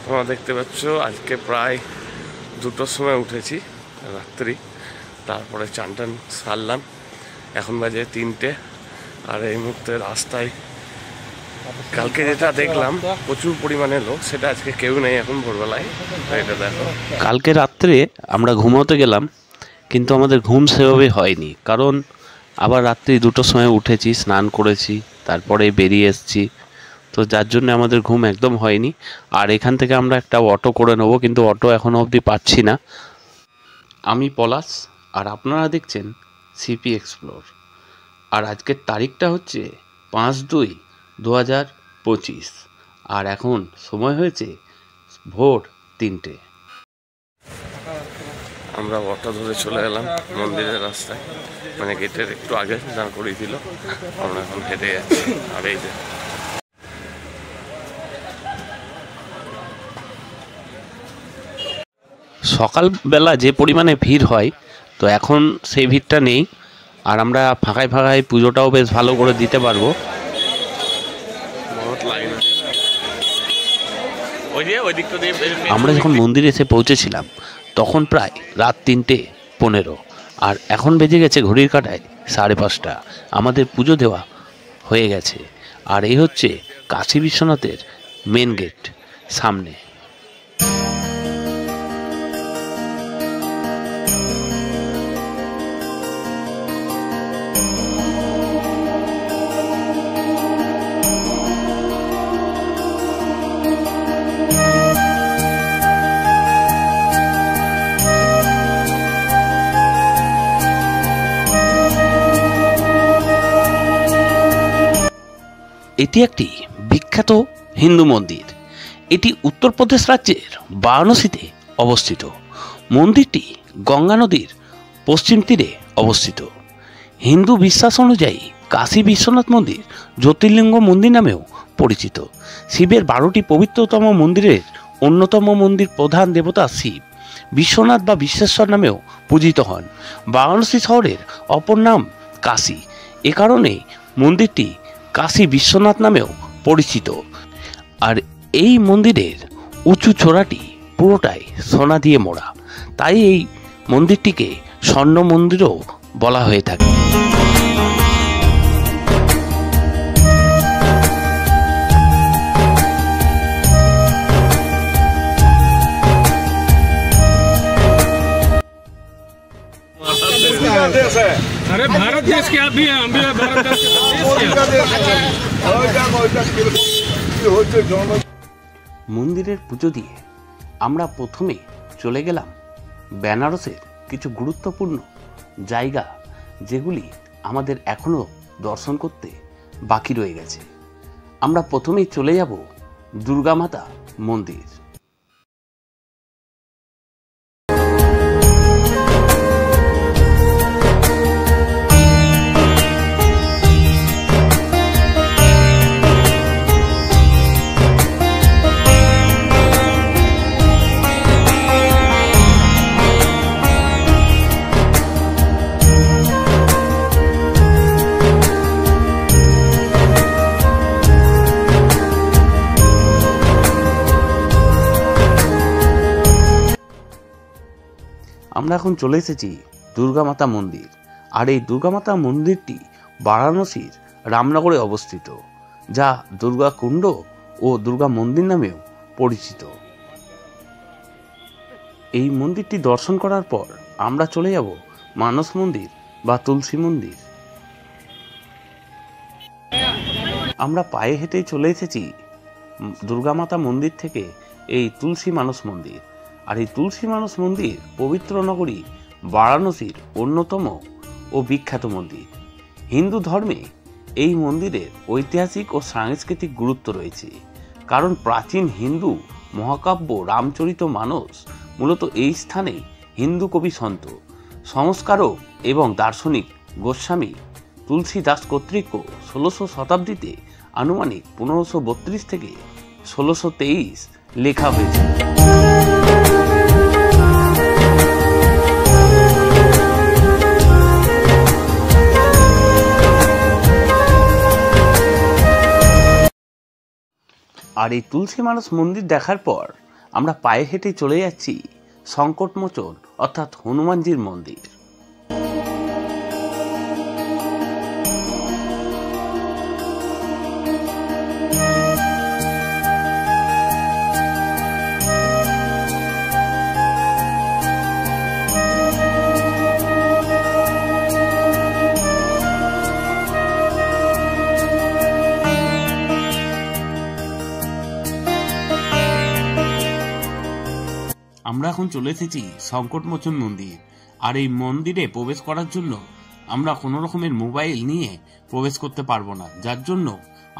তোমরা দেখতে পাচ্ছ আজকে প্রায় 2টোর সময় উঠেছি রাত্রি, তারপরে চান টান সারলাম, এখন বাজে 3টে। আর এই মুহূর্তে রাস্তায় কালকে যেটা দেখলাম প্রচুর পরিমাণে লোক, সেটা আজকে কেউ নেই এখন ভোরবেলায়। এটা দেখো, কালকে রাত্রে আমরা ঘুমোতে গেলাম কিন্তু আমাদের ঘুম সেভাবে হয়নি, কারণ আবার রাত্রি 2টোর সময় উঠেছি, স্নান করেছি, তারপরে বেরিয়ে এসেছি, তো যার জন্য আমাদের ঘুম একদম হয়নি। আর এখান থেকে আমরা একটা অটো করে নেব, কিন্তু অটো এখনও অবধি পাচ্ছি না। আমি পলাশ আর আপনারা দেখছেন সিপি এক্সপ্লোর। আর আজকের তারিখটা হচ্ছে 5/2/2025, আর এখন সময় হয়েছে ভোর 3টে। আমরা অটো ধরে চলে এলাম মন্দিরের রাস্তায়, মানে গেটের একটু আগে দাঁড় করিয়ে দিল, আমরা এখন হেঁটে যাচ্ছি। আর এই যে সকালবেলা যে পরিমাণে ভিড় হয়, তো এখন সেই ভিড়টা নেই, আর আমরা ফাঁকায় ফাঁকায় পুজোটাও বেশ ভালো করে দিতে পারবো। আমরা যখন মন্দিরে এসে পৌঁছেছিলাম তখন প্রায় রাত 3:15, আর এখন বেজে গেছে ঘড়ির কাঁটায় 5:30। আমাদের পুজো দেওয়া হয়ে গেছে। আর এই হচ্ছে কাশী বিশ্বনাথের মেন গেট সামনে। এটি একটি বিখ্যাত হিন্দু মন্দির। এটি উত্তরপ্রদেশ রাজ্যের বারাণসীতে অবস্থিত। মন্দিরটি গঙ্গা নদীর পশ্চিম তীরে অবস্থিত। হিন্দু বিশ্বাস অনুযায়ী কাশী বিশ্বনাথ মন্দির জ্যোতির্লিঙ্গ মন্দির নামেও পরিচিত। শিবের 12টি পবিত্রতম মন্দিরের অন্যতম মন্দির। প্রধান দেবতা শিব বিশ্বনাথ বা বিশ্বেশ্বর নামেও পূজিত হন। বারাণসী শহরের অপর নাম কাশী, এ কারণে মন্দিরটি কাশী বিশ্বনাথ নামেও পরিচিত। আর এই মন্দিরের উঁচু চূড়াটি পুরোটাই সোনা দিয়ে মোড়া, তাই এই মন্দিরটিকে স্বর্ণ মন্দিরও বলা হয়ে থাকে। अरे भारत देश के आप भी हैं, हम भी भारत देश के। মন্দিরের পুজো দিয়ে আমরা প্রথমে চলে গেলাম বেনারসের কিছু গুরুত্বপূর্ণ জায়গা, যেগুলি আমাদের এখনো দর্শন করতে বাকি রয়ে গেছে। আমরা প্রথমেই চলে যাব দুর্গা মাতা মন্দির। আমরা এখন চলে এসেছি দুর্গা মাতা মন্দির। আর এই দুর্গা মাতা মন্দিরটি বারাণসীর রামনগরে অবস্থিত, যা দুর্গা কুণ্ড ও দুর্গা মন্দির নামেও পরিচিত। এই মন্দিরটি দর্শন করার পর আমরা চলে যাব মানস মন্দির বা তুলসী মন্দির। আমরা পায়ে হেঁটেই চলে এসেছি দুর্গা মাতা মন্দির থেকে এই তুলসী মানস মন্দির। আর এই তুলসী মানস মন্দির পবিত্র নগরী বারাণসীর অন্যতম ও বিখ্যাত মন্দির। হিন্দু ধর্মে এই মন্দিরের ঐতিহাসিক ও সাংস্কৃতিক গুরুত্ব রয়েছে, কারণ প্রাচীন হিন্দু মহাকাব্য রামচরিতমানস মূলত এই স্থানে হিন্দু কবি, সন্ত, সংস্কারক এবং দার্শনিক গোস্বামী তুলসীদাস কর্তৃক 16শো শতাব্দীতে আনুমানিক 1532 থেকে 1623 লেখা হয়েছে। আর এই তুলসী মানস মন্দির দেখার পর আমরা পায়ে হেঁটে চলে যাচ্ছি সংকটমোচন অর্থাৎ হনুমানজির মন্দির। আমরা এখন চলে এসেছি সংকটমোচন মন্দির। আর এই মন্দিরে প্রবেশ করার জন্য আমরা কোনো রকমের মোবাইল নিয়ে প্রবেশ করতে পারবো না, যার জন্য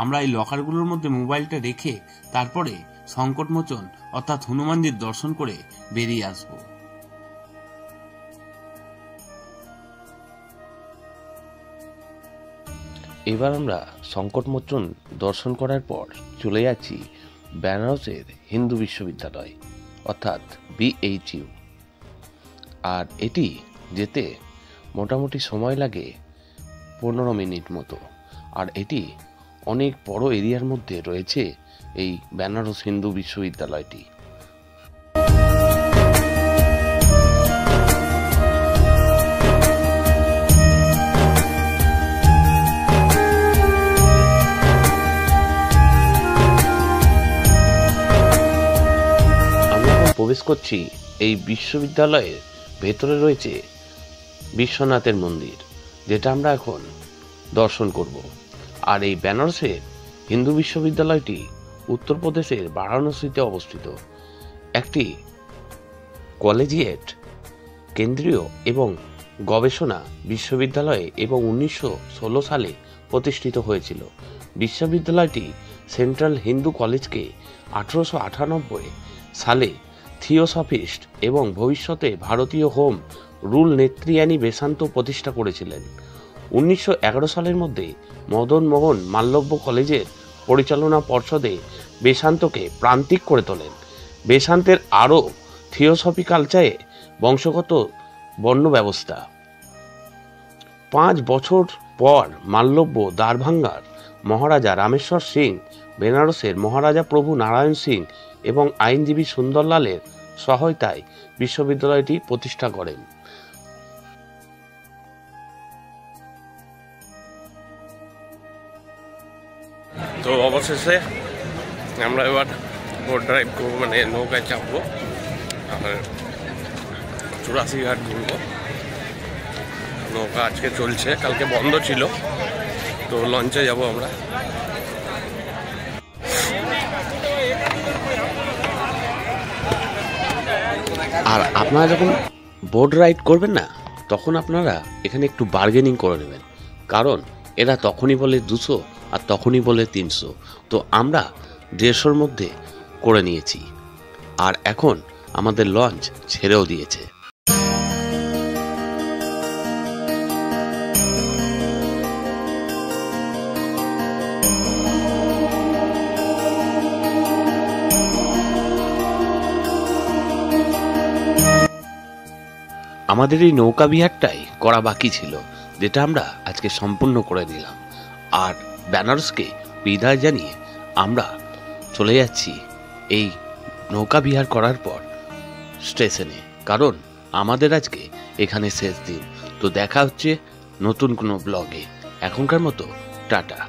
আমরা এই লকারগুলোর মধ্যে মোবাইলটা রেখে তারপরে সংকটমোচন অর্থাৎ হনুমানজির দর্শন করে বেরিয়ে আসব। এবার আমরা সংকটমোচন দর্শন করার পর চলে যাচ্ছি বেনারসের হিন্দু বিশ্ববিদ্যালয় অর্থাৎ BHU। আর এটি যেতে মোটামুটি সময় লাগে 15 মিনিট মতো। আর এটি অনেক বড় এরিয়ার মধ্যে রয়েছে এই বেনারস হিন্দু বিশ্ববিদ্যালয়টি। প্রবেশ করছি এই বিশ্ববিদ্যালয়ের ভেতরে রয়েছে বিশ্বনাথের মন্দির, যেটা আমরা এখন দর্শন করব। আর এই বেনারসের হিন্দু বিশ্ববিদ্যালয়টি উত্তরপ্রদেশের বারাণসীতে অবস্থিত একটি কলেজিয়েট কেন্দ্রীয় এবং গবেষণা বিশ্ববিদ্যালয়ে এবং 1916 সালে প্রতিষ্ঠিত হয়েছিল। বিশ্ববিদ্যালয়টি সেন্ট্রাল হিন্দু কলেজকে 1898 সালে থিওসফিস্ট এবং ভবিষ্যতে ভারতীয় হোম রুল নেত্রী অ্যানি বেসান্ত প্রতিষ্ঠা করেছিলেন। 1911 সালের মধ্যে মদন মোহন মালব্য কলেজের পরিচালনা পর্ষদে বেসান্তকে প্রান্তিক করে তোলেন। বেসান্তের আরও থিওসফি কালচারে বংশগত বর্ণ ব্যবস্থা। 5 বছর পর মালব্য দ্বারভাঙ্গার মহারাজা রামেশ্বর সিং, বেনারসের মহারাজা প্রভু নারায়ণ সিং এবং আইনজীবী সুন্দরলালের সহায়তায় বিশ্ববিদ্যালয়টি প্রতিষ্ঠা করেন। তো অবশেষে আমরা এবার বোট ড্রাইভ করবো, মানে নৌকায় চাপবো আর 84 ঘাট ঘুরবো। নৌকা আজকে চলছে, কালকে বন্ধ ছিল, তো লঞ্চে যাব আমরা। আর আপনারা যখন বোট রাইড করবেন না, তখন আপনারা এখানে একটু বার্গেনিং করে নেবেন, কারণ এরা তখনই বলে 200 আর তখনই বলে 300। তো আমরা 150-র মধ্যে করে নিয়েছি। আর এখন আমাদের লঞ্চ ছেড়েও দিয়েছে। আমাদের এই নৌকা বিহারটাই করা বাকি ছিল, যেটা আমরা আজকে সম্পূর্ণ করে নিলাম। আর বেনারসকে বিদায় জানিয়ে আমরা চলে যাচ্ছি এই নৌকা বিহার করার পর স্টেশনে, কারণ আমাদের আজকে এখানে শেষ দিন। তো দেখা হচ্ছে নতুন কোনো ব্লগে। এখনকার মতো টাটা।